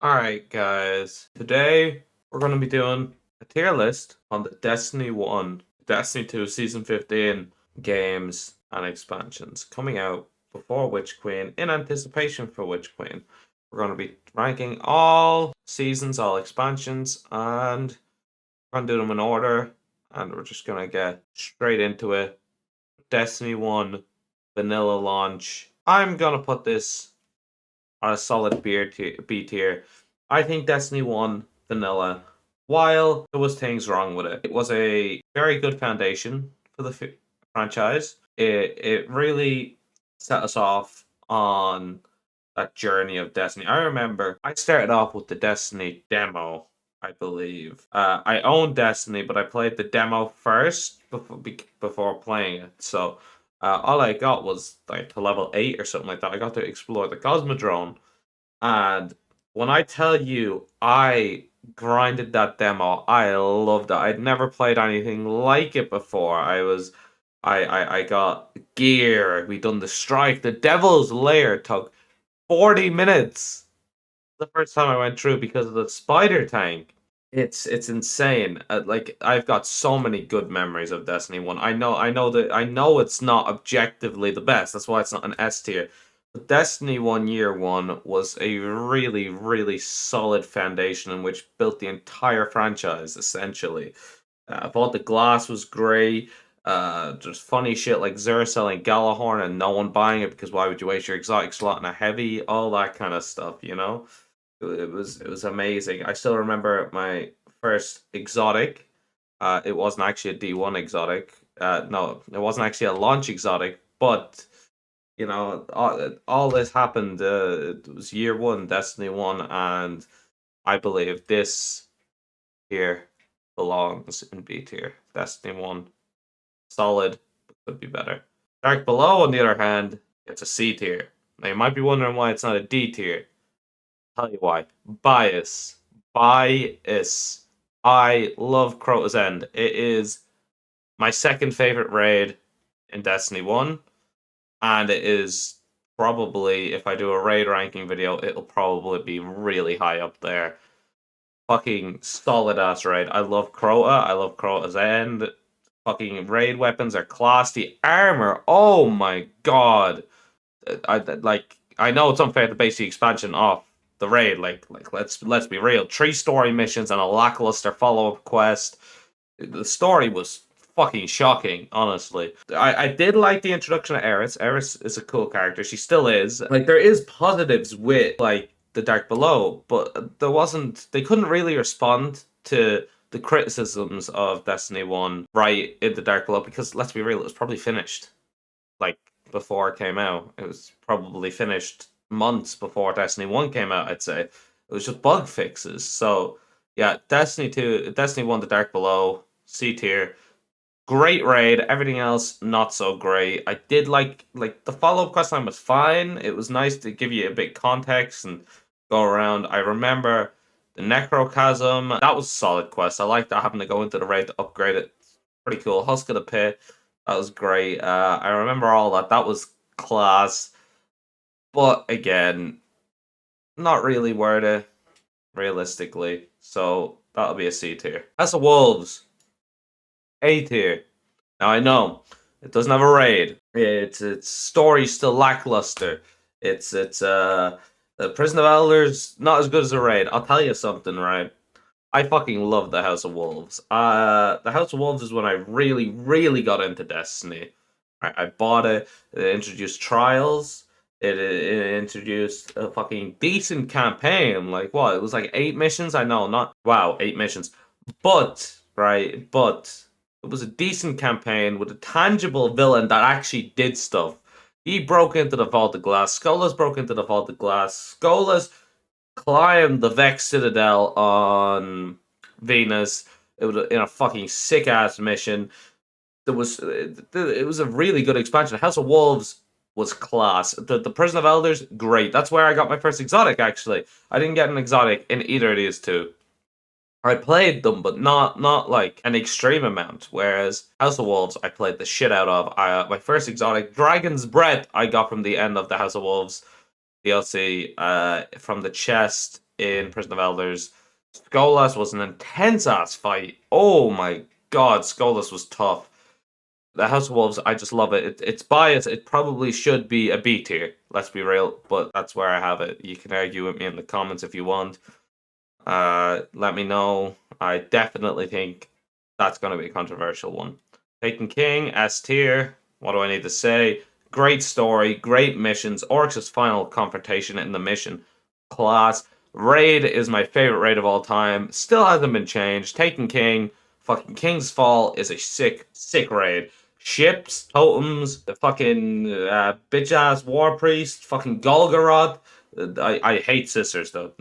Alright, guys. Today we're going to be doing a tier list on the Destiny 1, Destiny 2 Season 15 games and expansions coming out before Witch Queen in anticipation for Witch Queen. We're going to be ranking all seasons, all expansions, and we're going to do them in order. And we're just going to get straight into it. Destiny 1 Vanilla launch. I'm going to put this on a solid B tier. I think Destiny 1 Vanilla, while there was things wrong with it, it was a very good foundation for the franchise. It really set us off on that journey of Destiny. I remember I started off with the Destiny demo, I believe. I owned Destiny, but I played the demo first before playing it. So all I got was like to level 8 or something like that. I got to explore the Cosmodrome, and when I tell you I grinded that demo, I loved it. I'd never played anything like it before. I got gear. We done the strike. The Devil's Lair took 40 minutes. The first time I went through because of the spider tank. It's insane. Like I've got so many good memories of Destiny 1. I know it's not objectively the best. That's why it's not an S tier. But Destiny 1 Year 1 was a really, really solid foundation in which built the entire franchise, essentially. I thought the glass was great. There's funny shit like Xur selling Galahorn and no one buying it because why would you waste your exotic slot in a heavy? All that kind of stuff, you know? It was amazing. I still remember my first exotic. It wasn't actually a D1 exotic. No, it wasn't actually a launch exotic, but all this happened. It was year one, Destiny 1, and I believe this here belongs in B tier. Destiny 1, solid, but could be better. Dark Below, on the other hand, it's a C tier. Now you might be wondering why it's not a D tier. Tell you why. Bias. Bias. I love Crota's End. It is my second favorite raid in Destiny 1, and it is probably, if I do a raid ranking video, it'll probably be really high up there. Fucking solid ass raid. I love Crota. I love Crota's End. Fucking raid weapons are class. The armor, oh my god. I know it's unfair to base the expansion off the raid. Like let's be real. 3 story missions and a lackluster follow up quest. The story was fucking shocking, honestly. I did like the introduction of Eris. Eris is a cool character. She still is. Like there is positives with like the Dark Below, but there wasn't. They couldn't really respond to the criticisms of Destiny 1 right in the Dark Below because let's be real, it was probably finished like before it came out. It was probably finished months before Destiny 1 came out, I'd say. It was just bug fixes. So, yeah, Destiny 2, Destiny 1 The Dark Below, C tier. Great raid, everything else not so great. I did like the follow-up quest line was fine. It was nice to give you a bit context and go around. I remember the Necrochasm. That was a solid quest. I liked that having to go into the raid to upgrade it. Pretty cool. Husk of the Pit. That was great. I remember all that. That was class. But again, not really worth it, realistically. So that'll be a C tier. House of Wolves, A tier. Now I know it doesn't have a raid. Its story's still lackluster. It's the Prison of Elders not as good as a raid. I'll tell you something, right? I fucking love the House of Wolves. The House of Wolves is when I really, really got into Destiny. I bought it. It introduced trials. It introduced a fucking decent campaign. Like what? It was like 8 missions. I know, not wow, 8 missions, but it was a decent campaign with a tangible villain that actually did stuff. He broke into the Vault of Glass. Skolas broke into the Vault of Glass. Skolas climbed the Vex Citadel on Venus. It was in a fucking sick ass mission. It was a really good expansion. House of Wolves was class. The Prison of Elders, great. That's where I got my first exotic. Actually, I didn't get an exotic in either of these two. I played them, but not like an extreme amount. Whereas House of Wolves, I played the shit out of. My first exotic, Dragon's Breath, I got from the end of the House of Wolves DLC from the chest in Prison of Elders. Skolas was an intense ass fight. Oh my god, Skolas was tough. The House of Wolves, I just love it. It's biased. It probably should be a B tier. Let's be real, but that's where I have it. You can argue with me in the comments if you want. Let me know. I definitely think that's going to be a controversial one. Taken King, S tier. What do I need to say? Great story, great missions. Oryx's final confrontation in the mission, class. Raid is my favorite raid of all time. Still hasn't been changed. Taken King, fucking King's Fall is a sick, sick raid. Ships, totems, the fucking bitch ass war priest, fucking Golgoroth. I hate sisters though.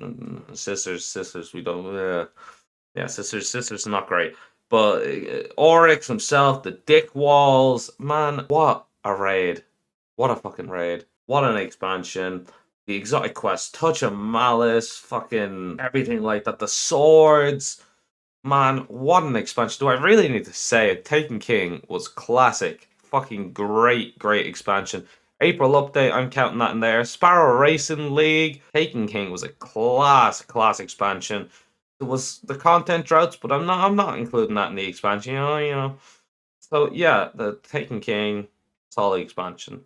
Sisters, we don't. Yeah, sisters, not great. But Oryx himself, the dick walls, man, what a raid! What a fucking raid! What an expansion! The exotic quest, Touch of Malice, fucking everything like that. The swords, man, what an expansion! Do I really need to say it? Taken King was classic, fucking great, great expansion. April update, I'm counting that in there. Sparrow Racing League, Taken King was a class expansion. There was the content droughts, but I'm not including that in the expansion, you know. So yeah, the Taken King, solid expansion.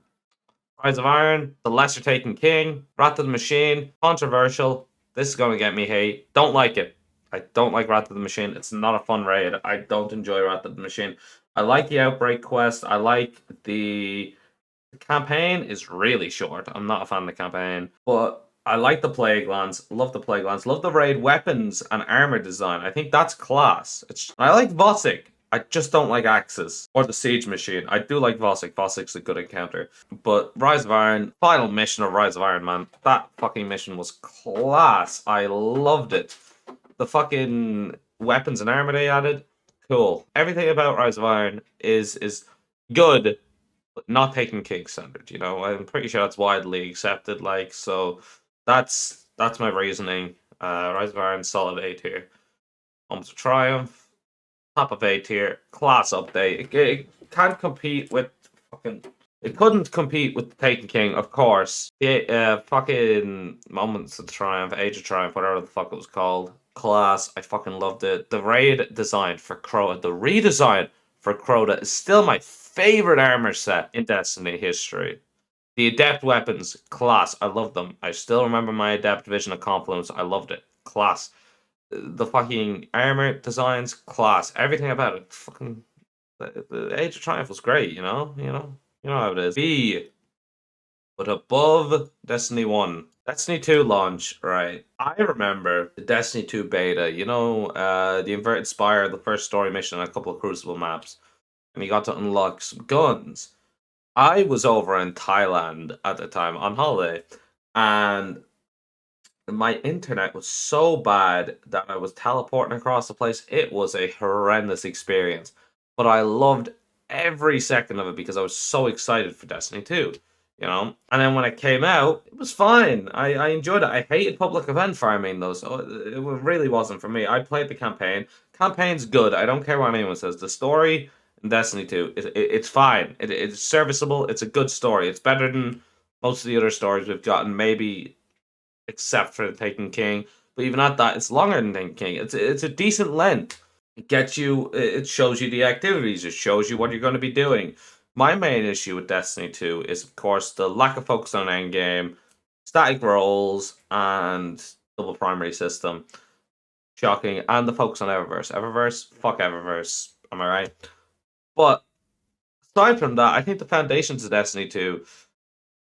Rise of Iron, the Lesser Taken King, Wrath of the Machine, controversial. This is gonna get me hate. Don't like it. I don't like Wrath of the Machine. It's not a fun raid. I don't enjoy Wrath of the Machine. I like the Outbreak quest. I like the campaign is really short. I'm not a fan of the campaign, but I like the Plague Lands. Love the Plague Lands. Love the raid weapons and armor design. I think that's class. I like Vosic. I just don't like Axis or the Siege Machine. I do like Vosic. Vosic's a good encounter. But Rise of Iron, final mission of Rise of Iron, man. That fucking mission was class. I loved it. The fucking weapons and armor they added, cool. Everything about Rise of Iron is good, but not Taken King standard. I'm pretty sure that's widely accepted. Like, so that's my reasoning. Rise of Iron, solid A tier. Moments of Triumph, top of A tier. Class update. It can't compete with fucking. It couldn't compete with the Taken King, of course. The fucking Moments of Triumph, Age of Triumph, whatever the fuck it was called. Class. I fucking loved it. The raid design for Crota, the redesign for Crota is still my favorite armor set in Destiny history. The Adept weapons, class. I love them. I still remember my Adept Vision of Confluence. I loved it. Class. The fucking armor designs, class. Everything about it. Fucking the Age of Triumph was great, You know how it is. B. But above Destiny 1. Destiny 2 launch, right. I remember the Destiny 2 beta, the Inverted Spire, the first story mission, and a couple of Crucible maps. And you got to unlock some guns. I was over in Thailand at the time on holiday, and my internet was so bad that I was teleporting across the place. It was a horrendous experience, but I loved every second of it because I was so excited for Destiny 2, And then when it came out, it was fine. I enjoyed it. I hated public event farming though, so it really wasn't for me. I played the campaign. Campaign's good. I don't care what anyone says. The story in Destiny 2, it's fine. It's serviceable. It's a good story. It's better than most of the other stories we've gotten, maybe except for Taken King. But even at that, it's longer than Taken King. It's a decent length. It shows you the activities. It shows you what you're going to be doing. My main issue with Destiny 2 is, of course, the lack of focus on endgame, static roles, and double primary system. Shocking. And the focus on Eververse. Eververse? Fuck Eververse. Am I right? But aside from that, I think the foundations of Destiny 2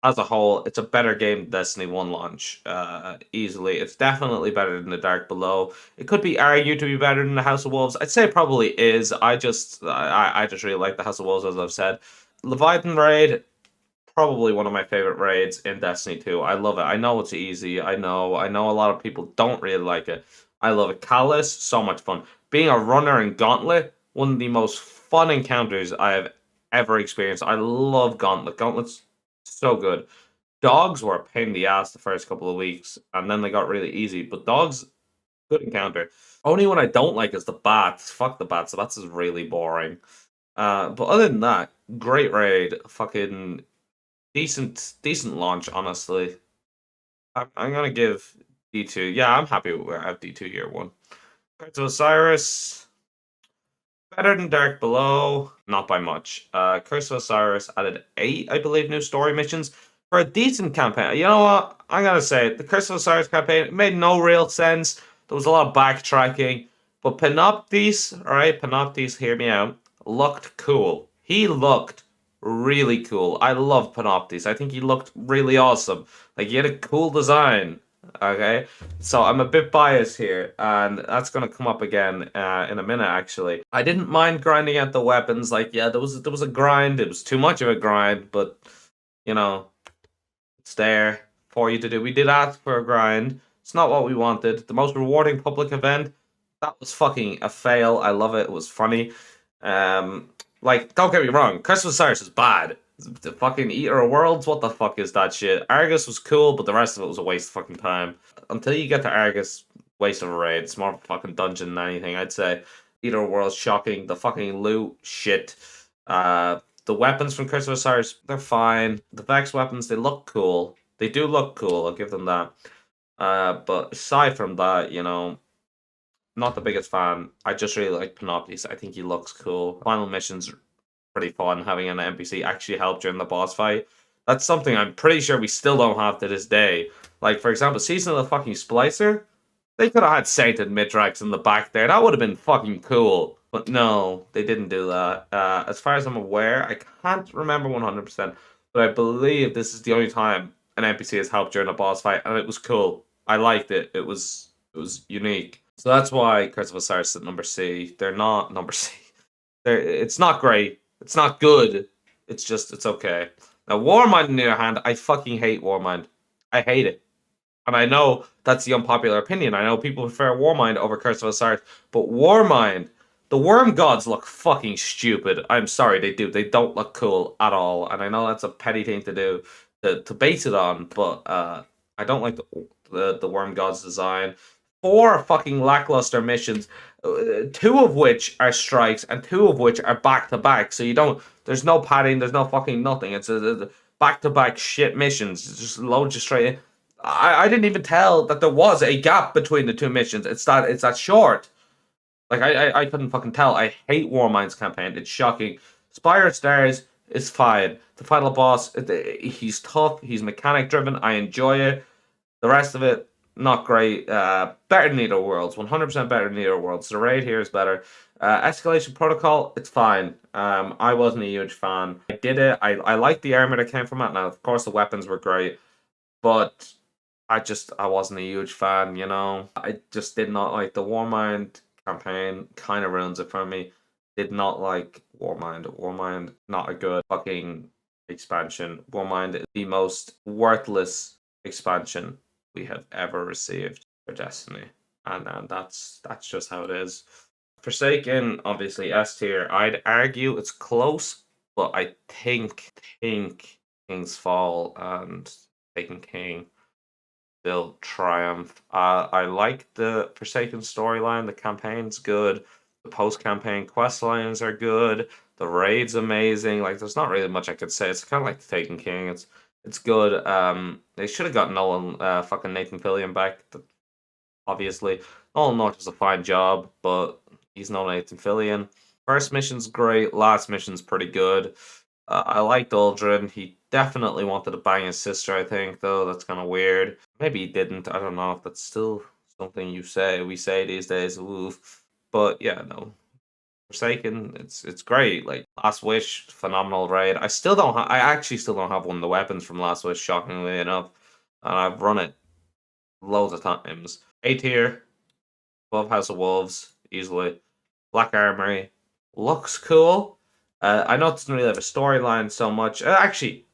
as a whole, it's a better game than Destiny 1 launch, easily. It's definitely better than The Dark Below. It could be argued to be better than The House of Wolves. I'd say it probably is. I just really like The House of Wolves, as I've said. Leviton Raid, probably one of my favorite raids in Destiny 2. I love it. I know it's easy. I know a lot of people don't really like it. I love it. Callus, so much fun. Being a runner in Gauntlet, one of the most fun encounters I have ever experienced. I love Gauntlet. Gauntlet's so good. Dogs were a pain in the ass the first couple of weeks, and then they got really easy. But dogs, good encounter. Only one I don't like is the bats. Fuck the bats. The bats is really boring. But other than that, great raid. Fucking decent launch. Honestly, I'm gonna give D2. Yeah, I'm happy with where I have D2 year one. Curse of Osiris, better than Dark Below, not by much. Curse of Osiris added 8, I believe, new story missions for a decent campaign. You know what? I'm gonna say it. The Curse of Osiris campaign, it made no real sense. There was a lot of backtracking, but Panoptes, alright, Panoptes, hear me out, looked cool. He looked really cool. I love Panoptes. I think he looked really awesome. Like, he had a cool design. Okay, so I'm a bit biased here, and that's gonna come up again in a minute. Actually, I didn't mind grinding out the weapons. Like, yeah, there was a grind. It was too much of a grind, but you know, it's there for you to do. We did ask for a grind. It's not what we wanted. The most rewarding public event, that was fucking a fail. I love it. It was funny. Um, like, don't get me wrong, Curse of Osiris is bad. The fucking Eater of Worlds, what the fuck is that shit? Argus was cool, but the rest of it was a waste of fucking time. Until you get to Argus, waste of a raid. It's more of a fucking dungeon than anything, I'd say. Eater of Worlds, shocking. The fucking loot, shit. The weapons from Curse of Osiris, they're fine. The Vex weapons, they look cool. They do look cool, I'll give them that. But aside from that, you know, not the biggest fan. I just really like Panoptes. I think he looks cool. Final mission's pretty fun. Having an NPC actually help during the boss fight. That's something I'm pretty sure we still don't have to this day. Like, for example, Season of the fucking Splicer. They could have had Sainted Mitrax in the back there. That would have been fucking cool. But no, they didn't do that. As far as I'm aware, I can't remember 100%, but I believe this is the only time an NPC has helped during a boss fight, and it was cool. I liked it. It was unique. So that's why Curse of Osiris is at number C. They're not number C. It's not great. It's not good. It's okay. Now, Warmind, on the other hand, I fucking hate Warmind. I hate it. And I know that's the unpopular opinion. I know people prefer Warmind over Curse of Osiris, but Warmind, the Worm Gods look fucking stupid. I'm sorry, they do. They don't look cool at all. And I know that's a petty thing to do, to base it on, but I don't like the Worm Gods design. 4 fucking lackluster missions, 2 of which are strikes and 2 of which are back to back. So there's no padding, there's no fucking nothing. It's a back to back shit missions. It's just loads you straight in. I didn't even tell that there was a gap between the 2 missions. It's that short. Like, I couldn't fucking tell. I hate Warmind's campaign. It's shocking. Spire Stars is fine. The final boss, he's tough. He's mechanic driven. I enjoy it. The rest of it, not great. Better than Eater Worlds. 100% better than Eater Worlds. The raid here is better. Escalation Protocol, it's fine. I wasn't a huge fan. I did it. I liked the armor that came from it. Now, of course, the weapons were great. But I wasn't a huge fan, you know. I just did not like the Warmind campaign. Kind of ruins it for me. Did not like Warmind. Warmind, not a good fucking expansion. Warmind is the most worthless expansion we have ever received for Destiny. And that's just how it is. Forsaken, obviously S tier. I'd argue it's close, but I think King's Fall and Taken King still triumph. I like the Forsaken storyline. The campaign's good. The post-campaign quest lines are good. The raid's amazing. Like, there's not really much I could say. It's kind of like the Taken King. It's good. They should have got Nolan, fucking Nathan Fillion back. Obviously, Nolan North does a fine job, but he's no Nathan Fillion. First mission's great. Last mission's pretty good. I liked Aldrin. He definitely wanted to bang his sister, I think, though. That's kind of weird. Maybe he didn't. I don't know if that's still something we say these days. Oof. But yeah, no. Forsaken, it's great. Like, Last Wish, phenomenal raid. I actually still don't have one of the weapons from Last Wish, shockingly enough. And I've run it loads of times. A tier, above House of Wolves, easily. Black Armory, looks cool. I know it doesn't really have a storyline so much. Actually,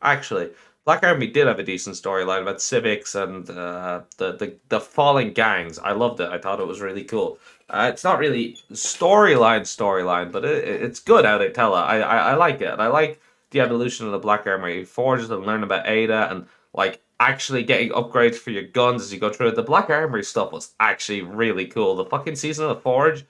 Black Army did have a decent storyline about civics and the falling gangs. I loved it. I thought it was really cool. It's not really storyline, but it's good how they tell it. I like it. I like the evolution of the Black Armory forges and learn about Ada and like actually getting upgrades for your guns as you go through it. The Black Armory stuff was actually really cool. The fucking season of the Forge,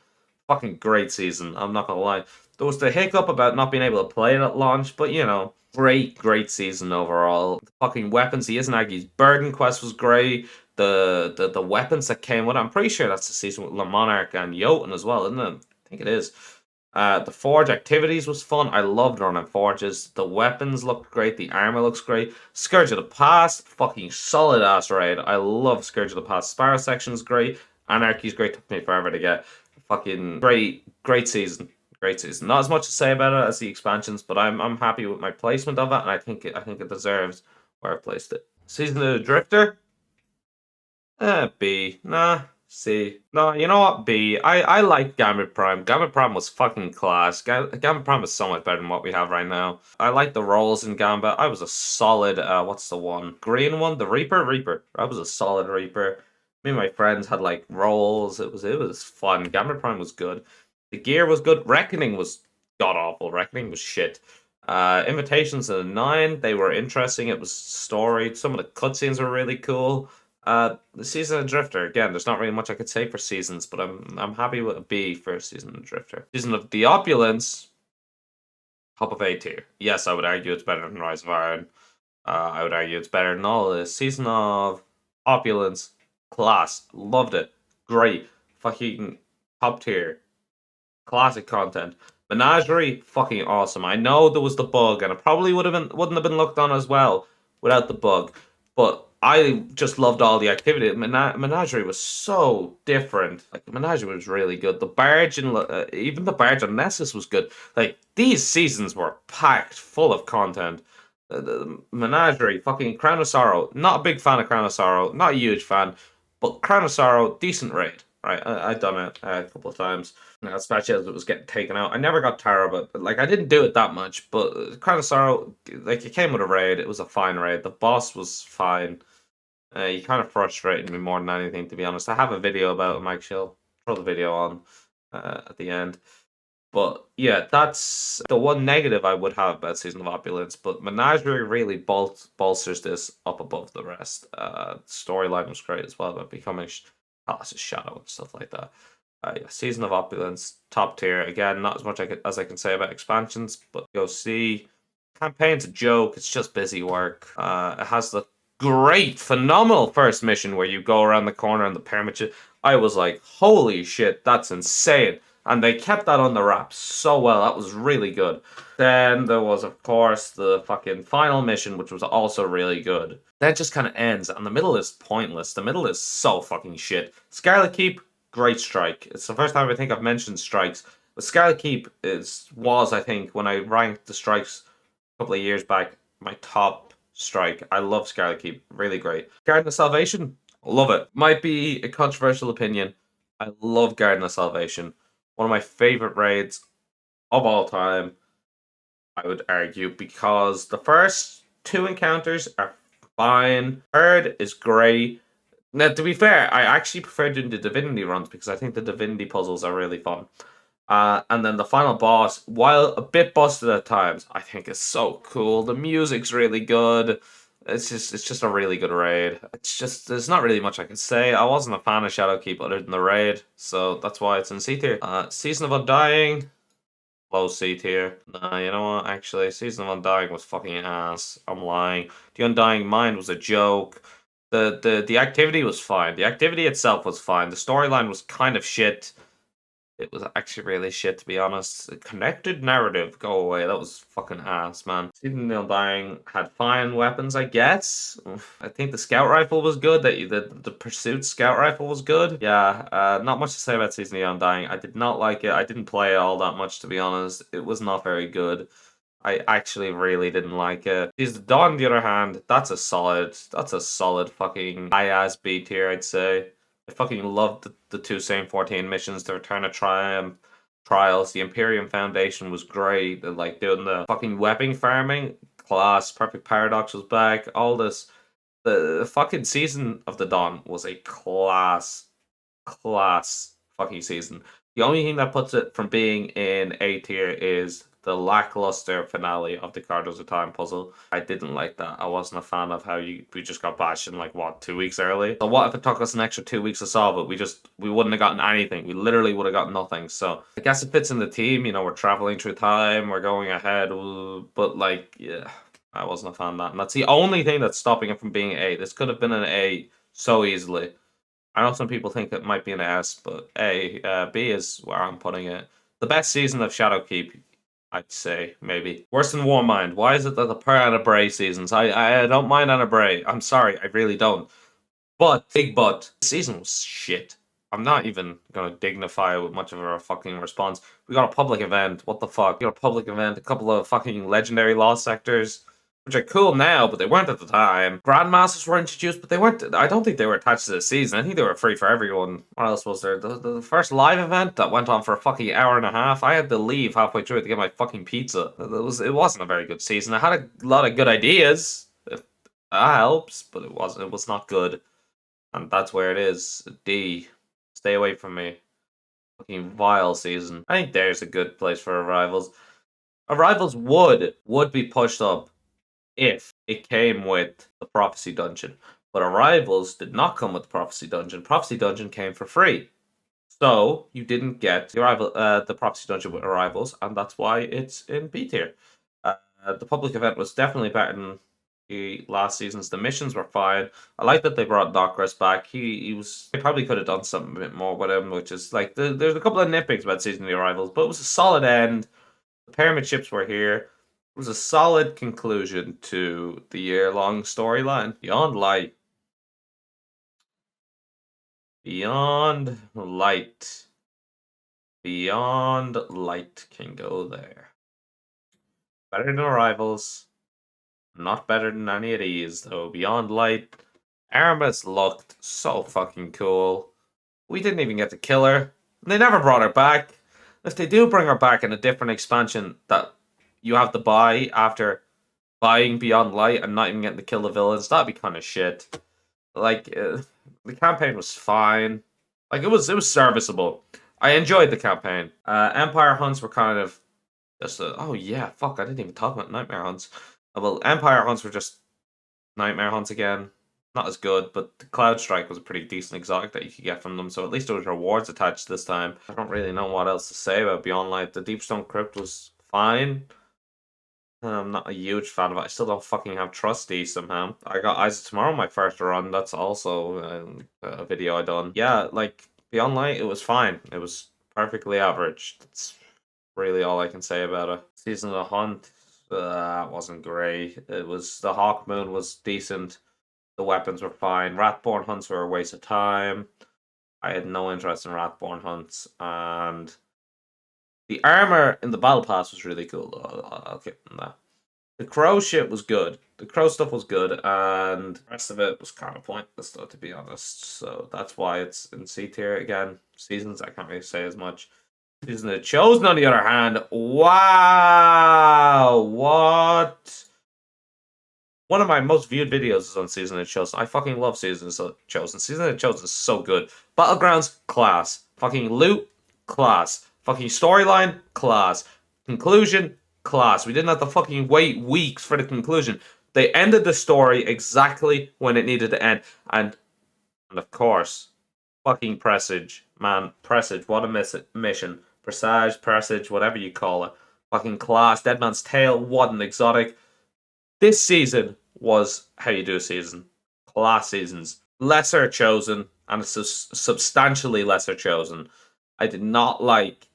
fucking great season. I'm not gonna lie. There was the hiccup about not being able to play it at launch, but you know, great season overall. The fucking weapons, the Izanagi's Burden quest was great. the weapons that came with it. I'm pretty sure that's the season with Le Monarch and Jotun as well, isn't it? I think it is. The Forge activities was fun. I loved running Forges. The weapons looked great. The armor looks great. Scourge of the Past, fucking solid ass raid. I love Scourge of the Past. Sparrow section's great. Anarchy's great. Took me forever to get. Fucking great season. Great season. Not as much to say about it as the expansions, but I'm happy with my placement of it, and I think it deserves where I placed it. Season of the Drifter. B. Nah. C. No, you know what? B. I like Gambit Prime. Gambit Prime was fucking class. Gambit Prime is so much better than what we have right now. I like the rolls in Gambit. I was a solid, what's the one? Green one? The Reaper? Reaper. I was a solid Reaper. Me and my friends had like rolls. It was fun. Gambit Prime was good. The gear was good. Reckoning was god awful. Reckoning was shit. Invitations of the 9, they were interesting. It was storied. Some of the cutscenes were really cool. The Season of Drifter, again, there's not really much I could say for seasons, but I'm happy with a B for Season of Drifter. Season of the Opulence, top of A tier. Yes, I would argue it's better than Rise of Iron. I would argue it's better than all of this. Season of Opulence, class, loved it, great, fucking top tier, classic content. Menagerie, fucking awesome. I know there was the bug, and it probably wouldn't have been looked on as well without the bug, but I just loved all the activity. Menagerie was so different. Like, Menagerie was really good. The barge and even the barge on Nessus was good. Like, these seasons were packed full of content. The Menagerie, fucking Crown of Sorrow. Not a big fan of Crown of Sorrow. Not a huge fan, but Crown of Sorrow, decent raid. Right, I've done it a couple of times, especially as it was getting taken out. I never got Tara, but like I didn't do it that much. But Crown of Sorrow, like, it came with a raid. It was a fine raid. The boss was fine. You kind of frustrated me more than anything, to be honest. I have a video about it, Mike Shill. Throw the video on at the end. But yeah, that's the one negative I would have about Season of Opulence. But Menagerie really bolsters this up above the rest. Storyline was great as well, about becoming Palace's Shadow and stuff like that. Yeah, Season of Opulence, top tier. Again, not as much as I can say about expansions, but go see. Campaign's a joke. It's just busy work. It has the great, phenomenal first mission where you go around the corner and the permit. I was like, holy shit, that's insane. And they kept that on the wraps so well. That was really good. Then there was, of course, the fucking final mission, which was also really good. Then it just kind of ends, and the middle is pointless. The middle is so fucking shit. Scarlet Keep, great strike. It's the first time I think I've mentioned strikes. But Scarlet Keep was, I think, when I ranked the strikes a couple of years back, my top strike. I love Scarlet Keep. Really great. Garden of Salvation, love it. Might be a controversial opinion. I love Garden of Salvation. One of my favorite raids of all time, I would argue, because the first 2 encounters are fine. Third is great. Now, to be fair, I actually prefer doing the Divinity runs because I think the Divinity puzzles are really fun. And then the final boss, while a bit busted at times, I think is so cool. The music's really good. It's just a really good raid. There's not really much I can say. I wasn't a fan of Shadowkeep other than the raid, so that's why it's in C tier. Season of Undying, low C tier. Nah, you know what? Actually, Season of Undying was fucking ass. I'm lying. The Undying Mind was a joke. The activity was fine. The activity itself was fine. The storyline was kind of shit. It was actually really shit, to be honest. The connected narrative, go away. That was fucking ass, man. Season of Undying had fine weapons, I guess. I think the scout rifle was good. The pursuit scout rifle was good. Yeah, not much to say about Season of Undying. I did not like it. I didn't play it all that much, to be honest. It was not very good. I actually really didn't like it. Season of Dawn, on the other hand, that's a solid fucking high-ass B tier, I'd say. I fucking loved the 2 same 14 missions, the Return of Triumph trials. The Imperium Foundation was great. Like, doing the fucking weapon farming, class. Perfect Paradox was back. All this. The fucking Season of the Dawn was a class fucking season. The only thing that puts it from being in A tier is the lackluster finale of the Cardos of Time puzzle. I didn't like that. I wasn't a fan of how we just got bashed in, like, what, 2 weeks early? So what if it took us an extra 2 weeks to solve it? We wouldn't have gotten anything. We literally would have got nothing. So I guess it fits in the team. You know, we're traveling through time, we're going ahead, but, like, yeah, I wasn't a fan of that. And that's the only thing that's stopping it from being A. This could have been an A so easily. I know some people think it might be an S, but A, B is where I'm putting it. The best season of Shadowkeep, I'd say, maybe. Worse than Warmind. Why is it that the per Anna Bray seasons? I don't mind Anna Bray. I'm sorry, I really don't. But, big but, the season was shit. I'm not even going to dignify it with much of a fucking response. We got a public event. What the fuck? We got a public event, a couple of fucking legendary lost sectors, which are cool now, but they weren't at the time. Grandmasters were introduced, but they weren't. I don't think they were attached to the season. I think they were free for everyone. What else was there? The first live event that went on for a fucking hour and a half. I had to leave halfway through it to get my fucking pizza. It wasn't a very good season. I had a lot of good ideas. If that helps, but it wasn't. It was not good. And that's where it is. D. Stay away from me. Fucking vile season. I think there's a good place for Arrivals. Arrivals would be pushed up if it came with the Prophecy Dungeon. But Arrivals did not come with the Prophecy Dungeon. Prophecy Dungeon came for free. So you didn't get the Prophecy Dungeon with Arrivals, and that's why it's in B tier. The public event was definitely better than the last season's. The missions were fine. I like that they brought Docris back. They probably could have done something a bit more with him, which is like there's a couple of nitpicks about season of the Arrivals, but it was a solid end. The pyramid ships were here. It was a solid conclusion to the year-long storyline. Beyond Light. Beyond Light. Beyond Light can go there. Better than Arrivals. Not better than any of these, though. Beyond Light. Aramis looked so fucking cool. We didn't even get to kill her. They never brought her back. If they do bring her back in a different expansion that you have to buy after buying Beyond Light and not even getting to kill the villains, that'd be kind of shit. Like, the campaign was fine. Like, it was serviceable. I enjoyed the campaign. Empire hunts were kind of just oh yeah, fuck, I didn't even talk about Nightmare hunts. Well, Empire hunts were just Nightmare hunts again. Not as good, but the Cloud Strike was a pretty decent exotic that you could get from them, so at least there was rewards attached this time. I don't really know what else to say about Beyond Light. The Deepstone Crypt was fine. I'm not a huge fan of it. I still don't fucking have Trusty somehow. I got Eyes of Tomorrow my first run. That's also a video I done. Yeah, like, Beyond Light, it was fine. It was perfectly average. That's really all I can say about it. Season of the Hunt, wasn't great. It was, the Hawk Moon was decent. The weapons were fine. Ratborn hunts were a waste of time. I had no interest in Ratborn hunts, and the armor in the battle pass was really cool. I'll give them that. The crow shit was good. The crow stuff was good, and the rest of it was kind of pointless, though, to be honest. So that's why it's in C tier again. Seasons, I can't really say as much. Season of the Chosen, on the other hand, wow, what? One of my most viewed videos is on Season of the Chosen. I fucking love Season of the Chosen. Season of the Chosen is so good. Battlegrounds, class. Fucking loot, class. Fucking storyline, class. Conclusion, class. We didn't have to fucking wait weeks for the conclusion. They ended the story exactly when it needed to end. And of course, fucking Presage. Man, Presage, what a mission. Presage, whatever you call it. Fucking class. Dead Man's Tale, what an exotic. This season was how you do a season. Class seasons. Lesser chosen, and it's substantially lesser chosen. I did not like.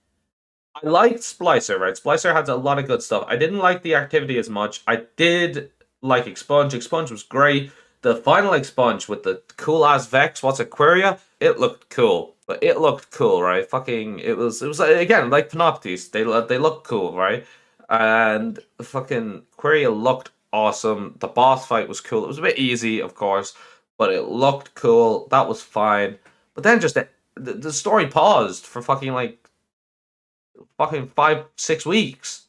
I liked Splicer, right? Splicer had a lot of good stuff. I didn't like the activity as much. I did like Expunge. Expunge was great. The final Expunge with the cool ass Vex, what's Aquaria? It looked cool. But it looked cool, right? Fucking, it was again like Panoptes. They look cool, right? And fucking Aquaria looked awesome. The boss fight was cool. It was a bit easy, of course, but it looked cool. That was fine. But then just the story paused for fucking 5-6 weeks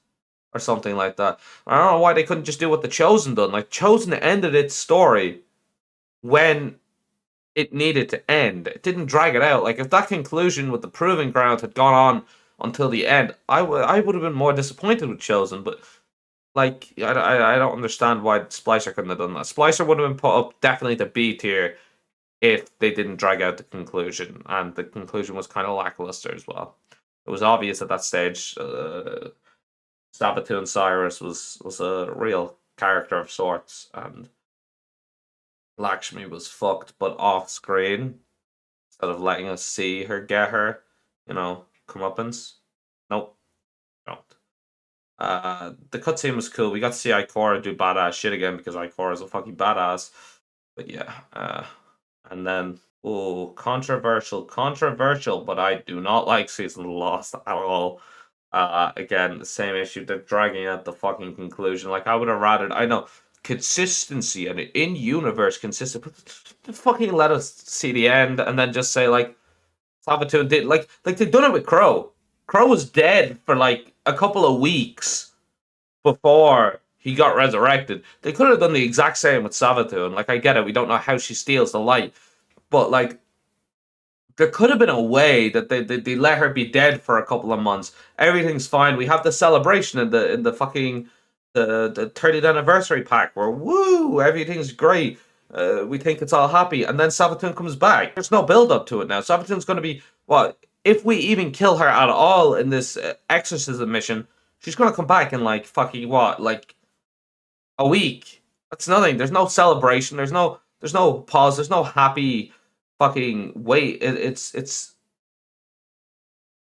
or something like that. I don't know why they couldn't just do what the Chosen done. Like, Chosen ended its story when it needed to end. It didn't drag it out. Like, if that conclusion with the Proving Ground had gone on until the end, I would have been more disappointed with Chosen, but like, I don't understand why Splicer couldn't have done that. Splicer would have been put up definitely to B tier if they didn't drag out the conclusion, and the conclusion was kind of lackluster as well. It was obvious at that stage Sabaton Cyrus was a real character of sorts, and Lakshmi was fucked, but off screen instead of letting us see her get her, comeuppance. Nope, don't. The cutscene was cool. We got to see Ikora do badass shit again because Ikora's a fucking badass. But yeah, and then controversial, but I do not like Season of the Lost at all. Again, the same issue. They're dragging out the fucking conclusion. Like, I would have rather. I know consistency and in-universe consistency. But fucking let us see the end and then just say like Sabaton did like they've done it with Crow. Crow was dead for like a couple of weeks before he got resurrected. They could have done the exact same with Sabaton. Like, I get it. We don't know how she steals the light, but like there could have been a way that they let her be dead for a couple of months. Everything's fine. We have the celebration in the fucking the 30th anniversary pack where woo, everything's great. We think it's all happy, and then Sabaton comes back. There's no build up to it now. Sabaton's going to be what if we even kill her at all in this exorcism mission? She's going to come back in like fucking what, like a week. That's nothing. There's no celebration. There's no pause. There's no happy fucking wait. It's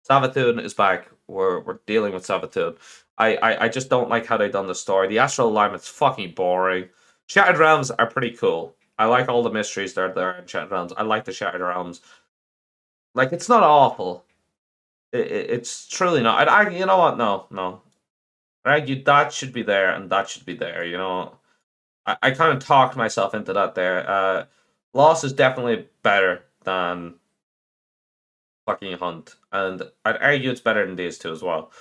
Sabaton is back. We're dealing with Sabaton. I just don't like how they done the story. The astral alignment's fucking boring. Shattered Realms are pretty cool. I like all the mysteries that are there in Shattered Realms. I like the Shattered Realms. Like, it's not awful. It's truly not. You know what? No. I argue that should be there and that should be there. I kind of talked myself into that there. Lost is definitely better than fucking Hunt, and I'd argue it's better than these two as well.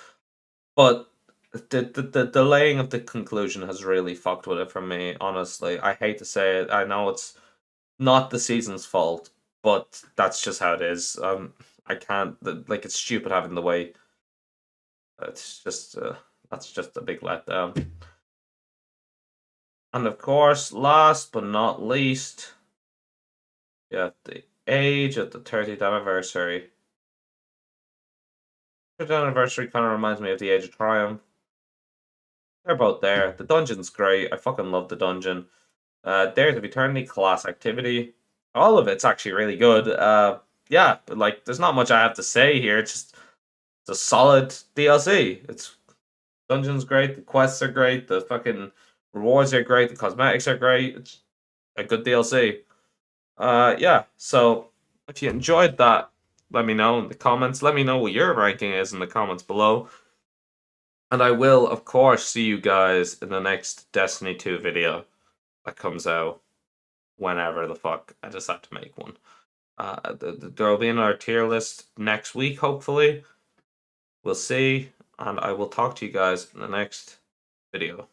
But the delaying of the conclusion has really fucked with it for me. Honestly, I hate to say it. I know it's not the season's fault, but that's just how it is. I can't like it's stupid having the wait. It's just that's just a big letdown. And of course, last but not least, you have the age of the 30th anniversary. 30th anniversary kind of reminds me of the Age of Triumph. They're both there. The dungeon's great. I fucking love the dungeon. Dares of Eternity, class activity. All of it's actually really good. Yeah, but like, there's not much I have to say here. It's a solid DLC. It's dungeon's great. The quests are great. The fucking rewards are great. The cosmetics are great. It's a good DLC. Yeah. So if you enjoyed that, let me know in the comments. Let me know what your ranking is in the comments below. And I will, of course, see you guys in the next Destiny 2 video that comes out whenever the fuck I decide to make one. There will be another tier list next week, hopefully. We'll see, and I will talk to you guys in the next video.